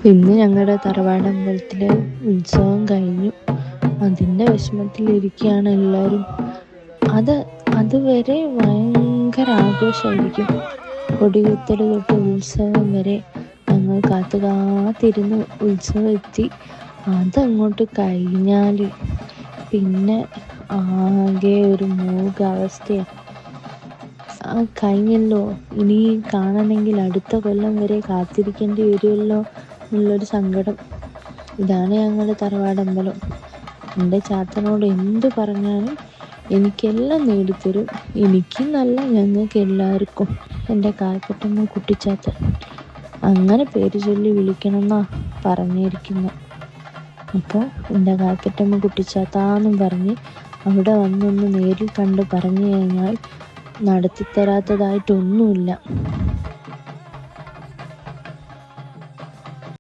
ഇന്ന് ഞങ്ങളുടെ തറവാടമ്പലത്തിലെ ഉത്സവം കഴിഞ്ഞു. അതിൻ്റെ വിഷമത്തിലിരിക്കുകയാണ് എല്ലാവരും. അത് അതുവരെ ഭയങ്കര ആഘോഷമായിരിക്കും. കൊടികുത്തൽ തൊട്ട് ഉത്സവം വരെ ഞങ്ങൾ കാത്തിരുന്ന് ഉത്സവം എത്തി. അതങ്ങോട്ട് കഴിഞ്ഞാൽ പിന്നെ ആകെ ഒരു മൂകാവസ്ഥയാണ്. കഴിഞ്ഞല്ലോ, ഇനി കാണണമെങ്കിൽ അടുത്ത കൊല്ലം വരെ കാത്തിരിക്കേണ്ടി വരുമല്ലോ എന്നുള്ളൊരു സങ്കടം. ഇതാണ് ഞങ്ങളുടെ തറവാടമ്പലം. എൻ്റെ ചാത്തനോട് എന്ത് പറഞ്ഞാലും എനിക്കെല്ലാം നേടിത്തരും. എനിക്കെന്നല്ല, ഞങ്ങൾക്ക് എല്ലാവർക്കും. എൻ്റെ കാൽപ്പറ്റമ്മ കുട്ടിച്ചാത്തൻ, അങ്ങനെ പേര് ചൊല്ലി വിളിക്കണമെന്നാ പറഞ്ഞിരിക്കുന്നു. അപ്പോൾ എൻ്റെ കാൽപ്പറ്റമ്മ കുട്ടിച്ചാത്താന്നും പറഞ്ഞ് അവിടെ വന്നൊന്ന് നേരിൽ കണ്ട് പറഞ്ഞു കഴിഞ്ഞാൽ നടത്തിത്തരാത്തതായിട്ടൊന്നുമില്ല.